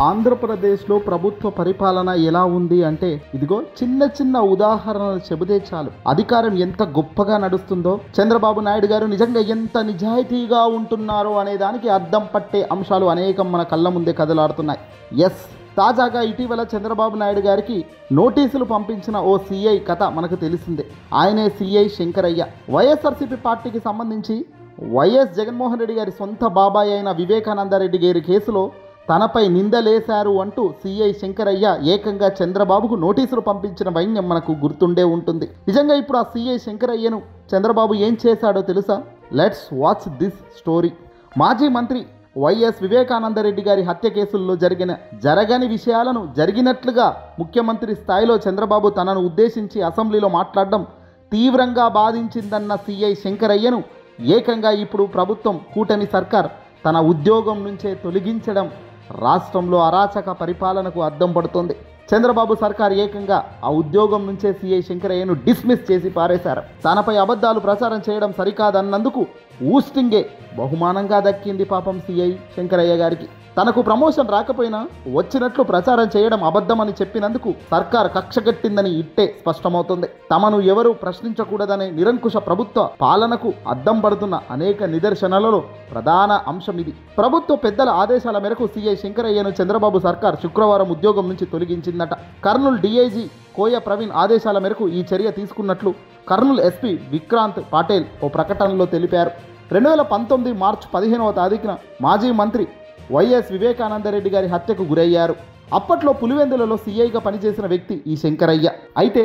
ఆంధ్రప్రదేశ్లో ప్రభుత్వ పరిపాలన ఎలా ఉంది అంటే ఇదిగో చిన్న చిన్న ఉదాహరణలు చెబితే చాలు అధికారం ఎంత గొప్పగా నడుస్తుందో, చంద్రబాబు నాయుడు గారు నిజంగా ఎంత నిజాయితీగా ఉంటున్నారో అనే దానికి అద్దం పట్టే అంశాలు అనేకం మన కళ్ళ ముందే కదలాడుతున్నాయి. ఎస్, తాజాగా ఇటీవల చంద్రబాబు నాయుడు గారికి నోటీసులు పంపించిన ఓ సిఐ కథ మనకు తెలిసిందే. ఆయనే సిఐ శంకరయ్య. వైఎస్ఆర్సీపీ పార్టీకి సంబంధించి వైఎస్ జగన్మోహన్ రెడ్డి గారి సొంత బాబాయ్ అయిన వివేకానందరెడ్డి గారి కేసులో తనపై నిందలేశారు అంటూ సిఐ శంకరయ్య ఏకంగా చంద్రబాబుకు నోటీసులు పంపించిన వైన్యం మనకు గుర్తుండే ఉంటుంది. నిజంగా ఇప్పుడు ఆ సిఐ శంకరయ్యను చంద్రబాబు ఏం చేశాడో తెలుసా? Let's watch this story. మాజీ మంత్రి వైఎస్ వివేకానందరెడ్డి గారి హత్య కేసుల్లో జరగని విషయాలను జరిగినట్లుగా ముఖ్యమంత్రి స్థాయిలో చంద్రబాబు తనను ఉద్దేశించి అసెంబ్లీలో మాట్లాడడం తీవ్రంగా బాధించిందన్న సిఐ శంకరయ్యను ఏకంగా ఇప్పుడు ప్రభుత్వం, కూటమి సర్కార్ తన ఉద్యోగం నుంచే తొలగించడం రాష్ట్రంలో అరాచక పరిపాలనకు అద్దం పడుతోంది. చంద్రబాబు సర్కార్ ఏకంగా ఆ ఉద్యోగం నుంచే సిఐ శంకరయ్యను డిస్మిస్ చేసి పారేశారు. తనపై అబద్ధాలు ప్రచారం చేయడం సరికాదన్నందుకు ఊస్టింగే బహుమానంగా దక్కింది పాపం సిఐ శంకరయ్య గారికి. తనకు ప్రమోషన్ రాకపోయినా వచ్చినట్లు ప్రచారం చేయడం అబద్ధమని చెప్పినందుకు సర్కార్ కక్షగట్టిందని ఇట్టే స్పష్టమవుతుంది. తమను ఎవరూ ప్రశ్నించకూడదనే నిరంకుశ ప్రభుత్వ పాలనకు అద్దం పడుతున్న అనేక నిదర్శనలలో ప్రధాన అంశం ఇది. ప్రభుత్వ పెద్దల ఆదేశాల మేరకు సిఐ శంకరయ్యను చంద్రబాబు సర్కార్ శుక్రవారం ఉద్యోగం నుంచి తొలగించిందట. కర్నూలు డీఐజీ కోయ ప్రవీణ్ ఆదేశాల మేరకు ఈ చర్య తీసుకున్నట్లు కర్నూలు ఎస్పీ విక్రాంత్ పాటేల్ ఓ ప్రకటనలో తెలిపారు. 2019 మార్చి 15వ తారీఖున మాజీ మంత్రి వైఎస్ వివేకానందరెడ్డి గారి హత్యకు గురయ్యారు. అప్పట్లో పులివెందులలో సీఐగా పనిచేసిన వ్యక్తి ఈ శంకరయ్య. అయితే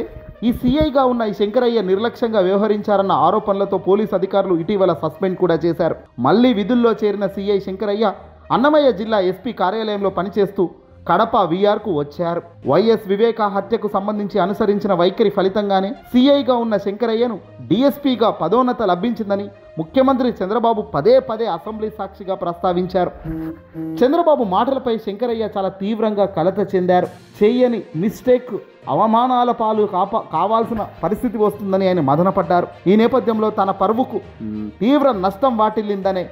ఈ సీఐగా ఉన్న ఈ శంకరయ్య నిర్లక్ష్యంగా వ్యవహరించారన్న ఆరోపణలతో పోలీసు అధికారులు ఇటీవల సస్పెండ్ కూడా చేశారు. మళ్లీ విధుల్లో చేరిన సీఐ శంకరయ్య అన్నమయ్య జిల్లా ఎస్పీ కార్యాలయంలో పనిచేస్తూ కడప వీఆర్కు వచ్చారు. వైఎస్ వివేక హత్యకు సంబంధించి అనుసరించిన వైఖరి ఫలితంగానే సీఐగా ఉన్న శంకరయ్యను డీఎస్పీగా పదోన్నత లభించిందని ముఖ్యమంత్రి చంద్రబాబు పదే పదే అసెంబ్లీ సాక్షిగా ప్రస్తావించారు. చంద్రబాబు మాటలపై శంకరయ్య చాలా తీవ్రంగా కలత చెందారు. చేయని మిస్టేక్ అవమానాల పాలు కావాల్సిన పరిస్థితి వస్తుందని ఆయన మదనపడ్డారు. ఈ నేపథ్యంలో తన పరువుకు తీవ్ర నష్టం వాటిల్లిందనే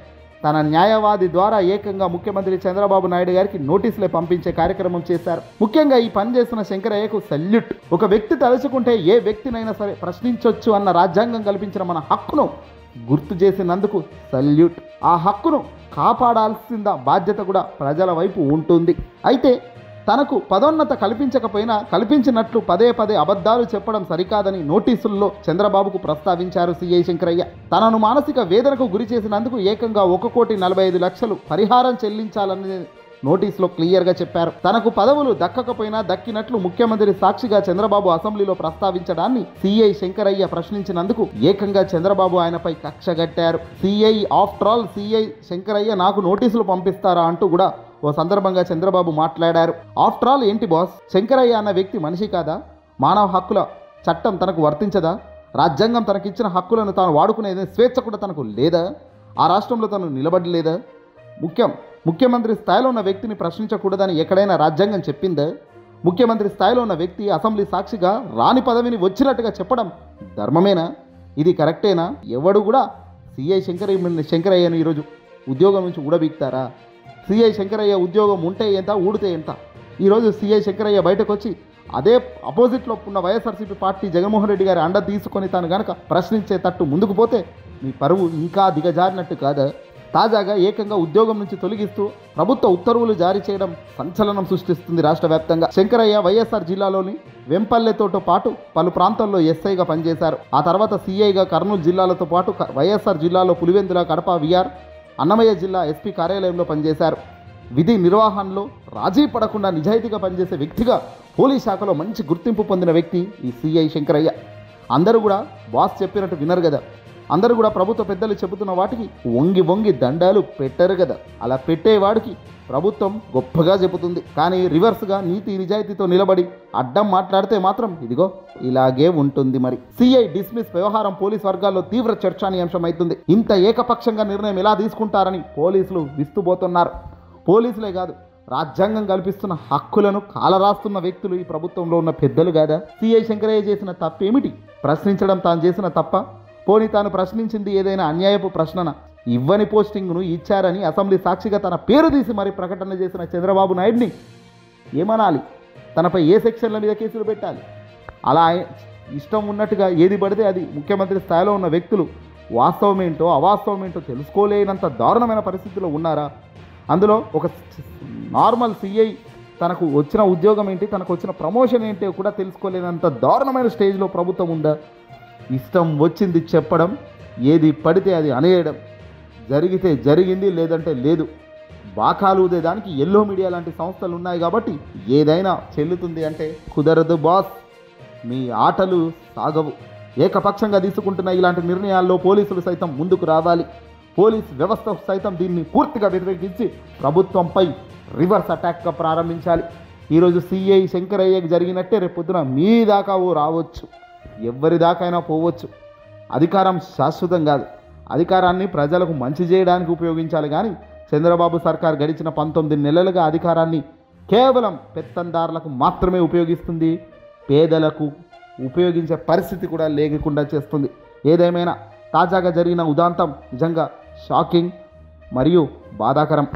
తన న్యాయవాది ద్వారా ఏకంగా ముఖ్యమంత్రి చంద్రబాబు నాయుడు గారికి నోటీసులే పంపించే కార్యక్రమం చేశారు. ముఖ్యంగా ఈ పని చేసిన శంకరయ్యకు సల్యూట్. ఒక వ్యక్తి తలుచుకుంటే ఏ వ్యక్తినైనా సరే ప్రశ్నించవచ్చు అన్న రాజ్యాంగం కల్పించిన మన హక్కును గుర్తు చేసినందుకు సల్యూట్. ఆ హక్కును కాపాడాల్సిన బాధ్యత కూడా ప్రజల వైపు ఉంటుంది. అయితే తనకు పదోన్నత కల్పించకపోయినా కల్పించినట్లు పదే పదే అబద్ధాలు చెప్పడం సరికాదని నోటీసుల్లో చంద్రబాబుకు ప్రస్తావించారు సిఐ శంకరయ్య. తనను మానసిక వేదనకు గురి చేసినందుకు ఏకంగా 1,45,00,000 పరిహారం చెల్లించాలని నోటీసులో క్లియర్గా చెప్పారు. తనకు పదవులు దక్కకపోయినా దక్కినట్లు ముఖ్యమంత్రి సాక్షిగా చంద్రబాబు అసెంబ్లీలో ప్రస్తావించడాన్ని సిఐ శంకరయ్య ప్రశ్నించినందుకు ఏకంగా చంద్రబాబు ఆయనపై కక్షగట్టారు. CI after all CI Shankarayya నాకు నోటీసులు పంపిస్తారా అంటూ కూడా ఓ సందర్భంగా చంద్రబాబు మాట్లాడారు. ఆఫ్టర్ ఆల్ ఏంటి బాస్, శంకరయ్య అన్న వ్యక్తి మనిషి కాదా? మానవ హక్కుల చట్టం తనకు వర్తించదా? రాజ్యాంగం తనకిచ్చిన హక్కులను తాను వాడుకునేది స్వేచ్ఛ కూడా తనకు లేదా? ఆ రాష్ట్రంలో తను నిలబడలేదా? ముఖ్యమంత్రి స్థాయిలో ఉన్న వ్యక్తిని ప్రశ్నించకూడదని ఎక్కడైనా రాజ్యాంగం చెప్పిందా? ముఖ్యమంత్రి స్థాయిలో ఉన్న వ్యక్తి అసెంబ్లీ సాక్షిగా రాని పదవిని వచ్చినట్టుగా చెప్పడం ధర్మమేనా? ఇది కరెక్టేనా? ఎవడు కూడా సిఐ శంకరయ్యను ఈరోజు ఉద్యోగం నుంచి ఊడబీక్తారా? సిఐ శంకరయ్య ఉద్యోగం ఉంటే ఎంత, ఊడితే ఎంత? ఈరోజు సిఐ శంకరయ్య బయటకు వచ్చి అదే అపోజిట్లో ఉన్న వైఎస్ఆర్సీపీ పార్టీ జగన్మోహన్ రెడ్డి గారి అండ తీసుకొని తాను గనక ప్రశ్నించే తట్టు ముందుకు పోతే మీ పరువు ఇంకా దిగజారినట్టు కాదా? తాజాగా ఏకంగా ఉద్యోగం నుంచి తొలగిస్తూ ప్రభుత్వ ఉత్తర్వులు జారీ చేయడం సంచలనం సృష్టిస్తుంది రాష్ట్ర వ్యాప్తంగా. శంకరయ్య వైఎస్ఆర్ జిల్లాలోని వెంపల్లెతో పాటు పలు ప్రాంతాల్లో ఎస్ఐగా పనిచేశారు. ఆ తర్వాత సిఐగా కర్నూలు జిల్లాలతో పాటు వైఎస్ఆర్ జిల్లాలో పులివెందుల, కడప వీఆర్, అన్నమయ్య జిల్లా ఎస్పీ కార్యాలయంలో పనిచేశారు. విధి నిర్వహణలో రాజీ పడకుండా నిజాయితీగా పనిచేసే వ్యక్తిగా పోలీస్ శాఖలో మంచి గుర్తింపు పొందిన వ్యక్తి ఈ సిఐ శంకరయ్య. అందరూ కూడా బాస్ చెప్పినట్టు వినరు కదా. అందరూ కూడా ప్రభుత్వ పెద్దలు చెబుతున్న వాటికి వంగి దండాలు పెట్టరు కదా. అలా పెట్టేవాడికి ప్రభుత్వం గొప్పగా చెబుతుంది. కానీ రివర్స్గా నీతి నిజాయితీతో నిలబడి అడ్డం మాట్లాడితే మాత్రం ఇదిగో ఇలాగే ఉంటుంది. మరి సిఐ డిస్మిస్ వ్యవహారం పోలీస్ వర్గాల్లో తీవ్ర చర్చానీయాంశం అవుతుంది. ఇంత ఏకపక్షంగా నిర్ణయం ఎలా తీసుకుంటారని పోలీసులు విస్తుపోతున్నారు. పోలీసులే కాదు, రాజ్యాంగం కల్పిస్తున్న హక్కులను కాలరాస్తున్న వ్యక్తులు ఈ ప్రభుత్వంలో ఉన్న పెద్దలు కాదా? సిఐ శంకరయ్య చేసిన తప్పేమిటి? ప్రశ్నించడం తాను చేసిన తప్ప? పోనీ తాను ప్రశ్నించింది ఏదైనా అన్యాయపు ప్రశ్నన? ఇవ్వని పోస్టింగ్ను ఇచ్చారని అసెంబ్లీ సాక్షిగా తన పేరు తీసి మరి ప్రకటన చేసిన చంద్రబాబు నాయుడిని ఏమనాలి? తనపై ఏ సెక్షన్ల మీద కేసులు పెట్టాలి? అలా ఇష్టం ఉన్నట్టుగా ఏది పడితే అది ముఖ్యమంత్రి స్థాయిలో ఉన్న వ్యక్తులు వాస్తవమేంటో అవాస్తవమేంటో తెలుసుకోలేనంత దారుణమైన పరిస్థితిలో ఉన్నారా? అందులో ఒక నార్మల్ సిఐ తనకు వచ్చిన ఉద్యోగం ఏంటి, తనకు వచ్చిన ప్రమోషన్ ఏంటి కూడా తెలుసుకోలేనంత దారుణమైన స్టేజ్లో ప్రభుత్వం ఉందా? ఇష్టం వచ్చింది చెప్పడం, ఏది పడితే అది అనేయడం, జరిగితే జరిగింది లేదంటే లేదు. బాకాలు ఊదేదానికి ఎల్లో మీడియా లాంటి సంస్థలు ఉన్నాయి కాబట్టి ఏదైనా చెల్లుతుంది అంటే కుదరదు బాస్. మీ ఆటలు సాగవు. ఏకపక్షంగా తీసుకుంటున్న ఇలాంటి నిర్ణయాల్లో పోలీసులు సైతం ముందుకు రావాలి. పోలీస్ వ్యవస్థ సైతం దీన్ని పూర్తిగా వ్యతిరేకించి ప్రభుత్వంపై రివర్స్ అటాక్గా ప్రారంభించాలి. ఈరోజు సిఐ శంకరయ్యకి జరిగినట్టే రేపు పొద్దున మీ దాకా రావచ్చు, ఎవరి దాకైనా పోవచ్చు. అధికారం శాశ్వతం కాదు. అధికారాన్ని ప్రజలకు మంచి చేయడానికి ఉపయోగించాలి. కానీ చంద్రబాబు సర్కార్ గడిచిన 19 నెలలుగా అధికారాన్ని కేవలం పెత్తందారులకు మాత్రమే ఉపయోగిస్తుంది. పేదలకు ఉపయోగించే పరిస్థితి కూడా లేకుండా చేస్తుంది. ఏదేమైనా తాజాగా జరిగిన ఉదాంతం నిజంగా షాకింగ్ మరియు బాధాకరం.